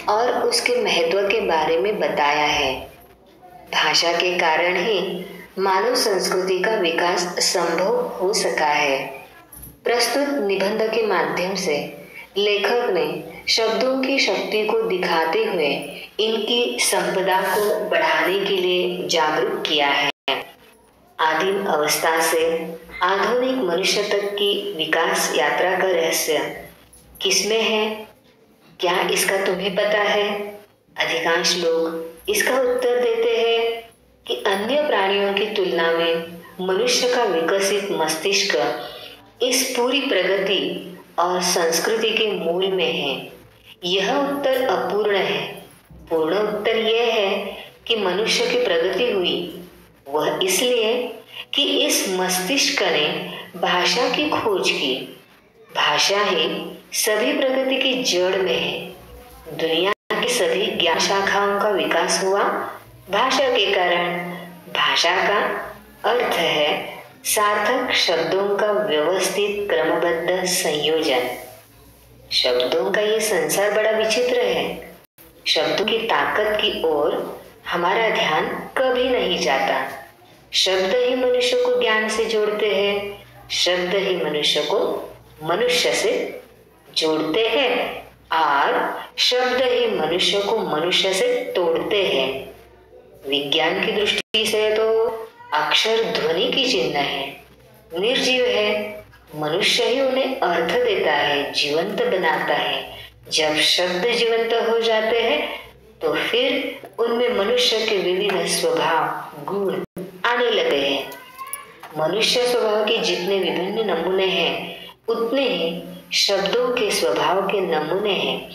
और उसके महत्व के बारे में बताया है। भाषा के कारण ही मानव संस्कृति का विकास संभव हो सका है। प्रस्तुत निबंध के माध्यम से लेखक ने शब्दों की शक्ति को दिखाते हुए इनकी संपदा को बढ़ाने के लिए जागरूक किया है। आदिम अवस्था से आधुनिक मनुष्य तक की विकास यात्रा का रहस्य किसमें है? क्या इसका तुम्हें पता है? अधिकांश लोग इसका उत्तर देते हैं कि अन्य प्राणियों की तुलना में मनुष्य का विकसित मस्तिष्क इस पूरी प्रगति और संस्कृति के मूल में है। यह उत्तर अपूर्ण है। पूर्ण उत्तर यह है कि मनुष्य की प्रगति हुई, वह इसलिए कि इस मस्तिष्क ने भाषा की खोज की। भाषा ही सभी प्रगति की जड़ में है। दुनिया की सभी ज्ञान शाखाओं का विकास हुआ भाषा के कारण। भाषा का अर्थ है सार्थक शब्दों का व्यवस्थित क्रमबद्ध संयोजन। शब्दों का ये संसार बड़ा विचित्र है। शब्दों की ताकत की ओर हमारा ध्यान कभी नहीं जाता। शब्द ही मनुष्य को ज्ञान से जोड़ते हैं। शब्द ही मनुष्य को मनुष्य से जोड़ते हैं और शब्द ही मनुष्य को मनुष्य से तोड़ते हैं। विज्ञान की दृष्टि से तो अक्षर ध्वनि की चिन्ह है, निर्जीव है। मनुष्य ही उन्हें अर्थ देता है, जीवंत बनाता है। जब शब्द जीवंत हो जाते हैं तो फिर उनमें मनुष्य के विविध स्वभाव गुण आने लगे हैं। मनुष्य स्वभाव के जितने विभिन्न नमूने हैं उतने ही शब्दों के स्वभाव के नमूने हैं।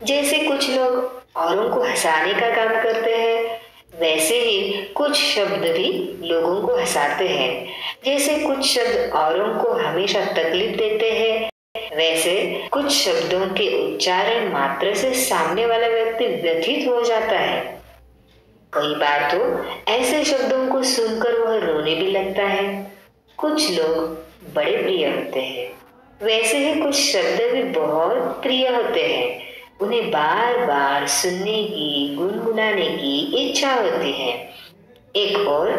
जैसे कुछ लोग औरों को हंसाने का काम करते हैं, वैसे ही कुछ शब्द भी लोगों को हंसाते हैं। जैसे कुछ शब्द औरों को हमेशा तकलीफ देते हैं, वैसे कुछ शब्दों के उच्चारण मात्र से सामने वाला व्यक्ति व्यथित हो जाता है। कई बार तो ऐसे शब्दों को सुनकर वह रोने भी लगता है। कुछ लोग बड़े प्रिय होते हैं, वैसे ही कुछ शब्द भी बहुत प्रिय होते हैं। उन्हें बार बार सुनने की, गुनगुनाने की इच्छा होती है। एक और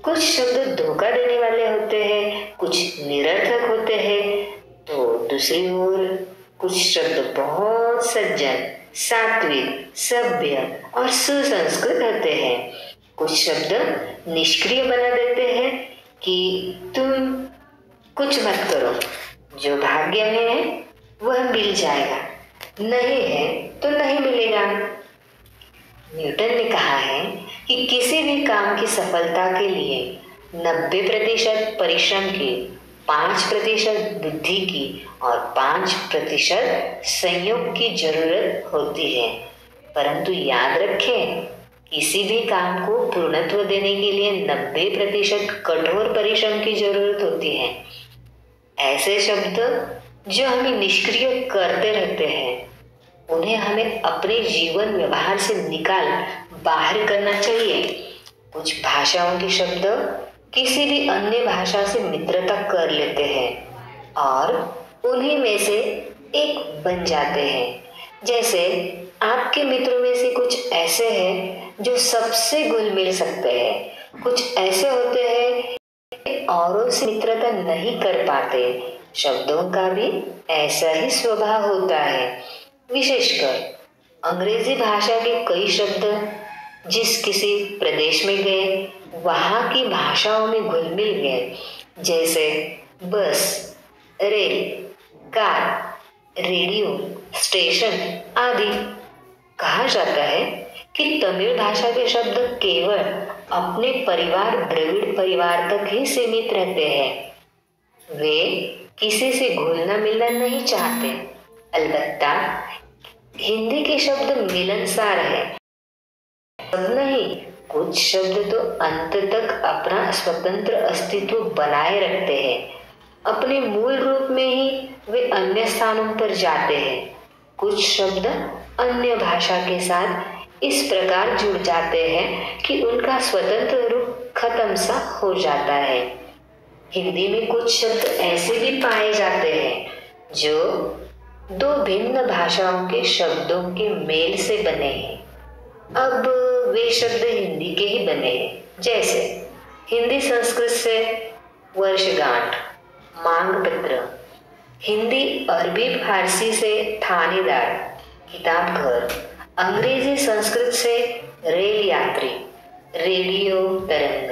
कुछ शब्द धोखा देने वाले होते हैं, कुछ निरर्थक होते हैं, तो दूसरी ओर कुछ शब्द बहुत सज्जन, सात्विक, सभ्य और सुसंस्कृत होते हैं। कुछ शब्द निष्क्रिय बना देते हैं कि तुम कुछ मत करो, जो भाग्य में है वह मिल जाएगा, नहीं है तो नहीं मिलेगा। न्यूटन ने कहा है कि किसी भी काम की सफलता के लिए 90% परिश्रम की, 5% बुद्धि की और 5% संयोग की जरूरत होती है। परंतु याद रखें, किसी भी काम को पूर्णत्व देने के लिए 90% कठोर परिश्रम की जरूरत होती है। ऐसे शब्द जो हमें निष्क्रिय करते रहते हैं, उन्हें हमें अपने जीवन व्यवहार से निकाल बाहर करना चाहिए। कुछ भाषाओं के शब्द किसी भी अन्य भाषा से मित्रता कर लेते हैं और उन्हीं में से एक बन जाते हैं। जैसे आपके मित्रों में से कुछ ऐसे हैं जो सबसे घुल मिल सकते हैं, कुछ ऐसे होते हैं औरों से मित्रता नहीं कर पाते। शब्दों का भी ऐसा ही स्वभाव होता है। विशेषकर अंग्रेजी भाषा के कई शब्द जिस किसी प्रदेश में गए, वहां की भाषाओं में घुल मिल गए। जैसे बस, रेल, कार, रेडियो, स्टेशन आदि। कहा जाता है कि तमिल भाषा के शब्द केवल अपने परिवार द्रविड़ परिवार तक ही सीमित रहते हैं। वे किसी से घुलना मिलना नहीं चाहते। अलबत्ता हिंदी के शब्द मिलनसार है। सब नहीं, कुछ शब्द तो अंत तक अपना स्वतंत्र अस्तित्व बनाए रखते हैं। अपने मूल रूप में ही वे अन्य स्थानों पर जाते हैं। कुछ शब्द अन्य भाषा के साथ इस प्रकार जुड़ जाते हैं कि उनका स्वतंत्र रूप खत्म सा हो जाता है। हिंदी में कुछ शब्द ऐसे भी पाए जाते हैं जो दो भिन्न भाषाओं के शब्दों के मेल से बने हैं। अब वे शब्द हिंदी के ही बने हैं, जैसे हिंदी संस्कृत से वर्षगांठ, मांग पत्र, हिंदी अरबी फारसी से थानेदार, किताब घर, अंग्रेजी संस्कृत से रेल यात्री, रेडियो तरंग,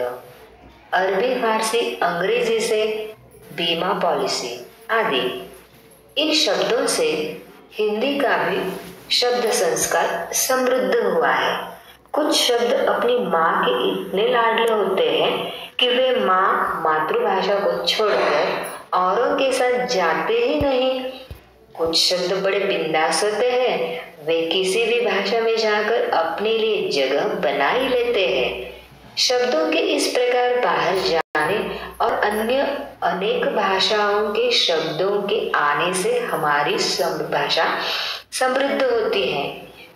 अरबी फारसी अंग्रेजी से बीमा पॉलिसी आदि। इन शब्दों से हिंदी का भी शब्द संस्कार समृद्ध हुआ है। कुछ शब्द अपनी माँ के इतने लाडले होते हैं कि वे माँ मातृभाषा को छोड़कर औरों के साथ जाते ही नहीं। कुछ शब्द बड़े बिंदास होते हैं, वे किसी भी भाषा में जाकर अपने लिए जगह बना ही लेते हैं। शब्दों के इस प्रकार बाहर जाने और अन्य अनेक भाषाओं के शब्दों के आने से हमारी भाषा समृद्ध होती है।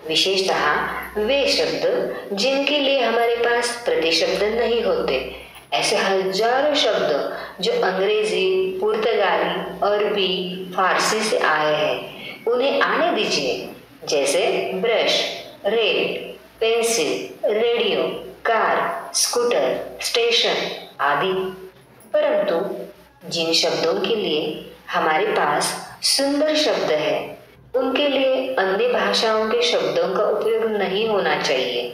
विशेषतः वे शब्द जिनके लिए हमारे पास प्रतिशब्द नहीं होते। ऐसे हजारों शब्द जो अंग्रेजी, पुर्तगाली, अरबी, फारसी से आए हैं, उन्हें आने दीजिए, जैसे brush, rail, pencil, radio, car, scooter, station आदि। परंतु जिन शब्दों के लिए हमारे पास सुंदर शब्द है, उनके लिए अन्य भाषाओं के शब्दों का उपयोग नहीं होना चाहिए।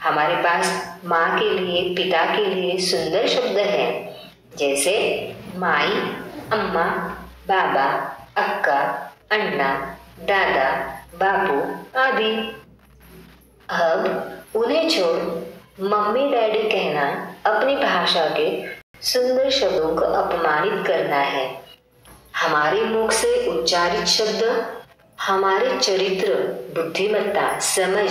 हमारे पास माँ के लिए, पिता के लिए सुंदर शब्द है, जैसे माई, अम्मा, बाबा, अक्का, अन्ना, दादा, बापू आदि। अब उन्हें छोड़ मम्मी डैडी कहना अपनी भाषा के सुंदर शब्दों को अपमानित करना है। हमारे मुख से उच्चारित शब्द हमारे चरित्र, बुद्धिमत्ता, समझ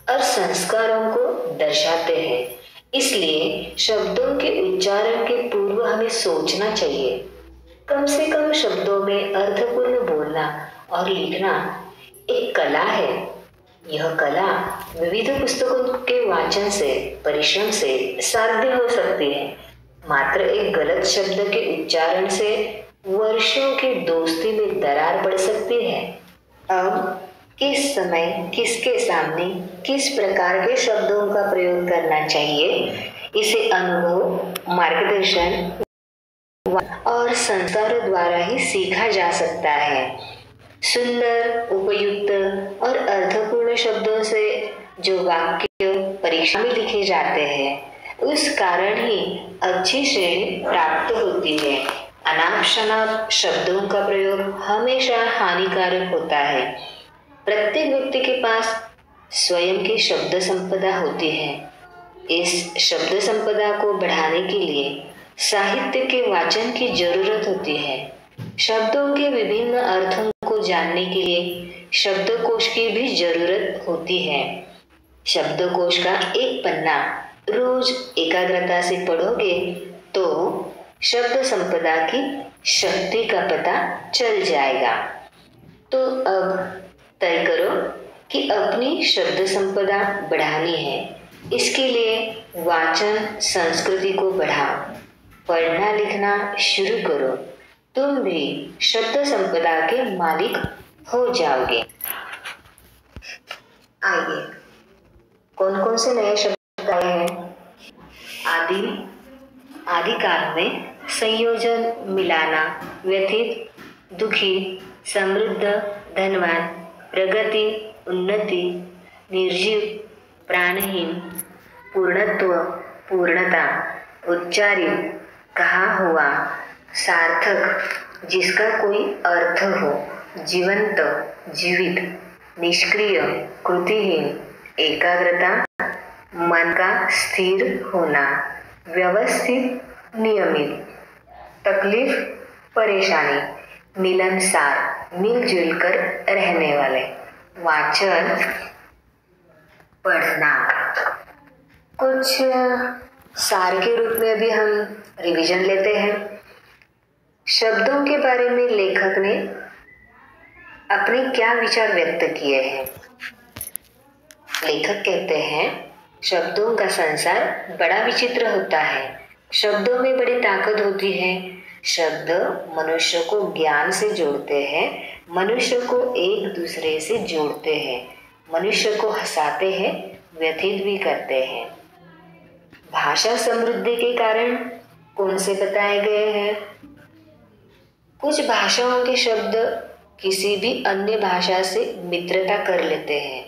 और संस्कारों को दर्शाते हैं। इसलिए शब्दों के उच्चारण के पूर्व हमें सोचना चाहिए। कम से कम शब्दों में अर्थपूर्ण बोलना और लिखना एक कला है। यह कला विविध पुस्तकों के वाचन से, परिश्रम से साध्य हो सकती है। मात्र एक गलत शब्द के उच्चारण से वर्षों की दोस्ती में दरार पड़ सकती है। अब किस समय किसके सामने किस प्रकार के शब्दों का प्रयोग करना चाहिए, इसे अनुभव, मार्गदर्शन और संस्कारों द्वारा ही सीखा जा सकता है। सुंदर, उपयुक्त और अर्थपूर्ण शब्दों से जो वाक्य परीक्षा में लिखे जाते हैं, उस कारण ही अच्छी श्रेणी प्राप्त होती है। अनाप शनाप शब्दों का प्रयोग हमेशा हानिकारक होता है। प्रत्येक व्यक्ति के पास स्वयं की शब्द संपदा होती है। इस शब्द संपदा को बढ़ाने के लिए साहित्य के वाचन की जरूरत होती है। शब्दों के विभिन्न अर्थों को जानने के लिए शब्दकोश की भी जरूरत होती है। शब्दकोश का एक पन्ना रोज एकाग्रता से पढ़ोगे तो शब्द संपदा की शक्ति का पता चल जाएगा। तो अब तय करो कि अपनी शब्द संपदा बढ़ानी है। इसके लिए वाचन संस्कृति को बढ़ाओ, पढ़ना लिखना शुरू करो। तुम भी शब्द संपदा के मालिक हो जाओगे। आइए, कौन कौन से नए शब्द आए हैं? आदि काल में संयोजन, मिलाना, व्यथित, दुखी, समृद्ध, धनवान, प्रगति, उन्नति, निर्जीव, प्राणहीन, पूर्णत्व, पूर्णता, उच्चारित, कहा हुआ, सार्थक, जिसका कोई अर्थ हो, जीवंत, जीवित, निष्क्रिय, कृतिहीन, एकाग्रता, मन का स्थिर होना, व्यवस्थित, नियमित, तकलीफ, परेशानी, मिलनसार, मिलजुल कर रहने वाले, वाचन, पढ़ना। कुछ सार के रूप में भी हम रिवीजन लेते हैं। शब्दों के बारे में लेखक ने अपने क्या विचार व्यक्त किए हैं? लेखक कहते हैं, शब्दों का संसार बड़ा विचित्र होता है। शब्दों में बड़ी ताकत होती है। शब्द मनुष्य को ज्ञान से जोड़ते हैं, मनुष्य को एक दूसरे से जोड़ते हैं, मनुष्य को हंसाते हैं, व्यथित भी करते हैं। भाषा समृद्धि के कारण कौन से बताए गए हैं? कुछ भाषाओं के शब्द किसी भी अन्य भाषा से मित्रता कर लेते हैं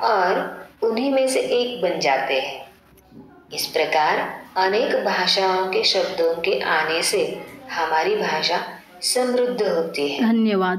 और उन्हीं में से एक बन जाते हैं। इस प्रकार अनेक भाषाओं के शब्दों के आने से हमारी भाषा समृद्ध होती है। धन्यवाद।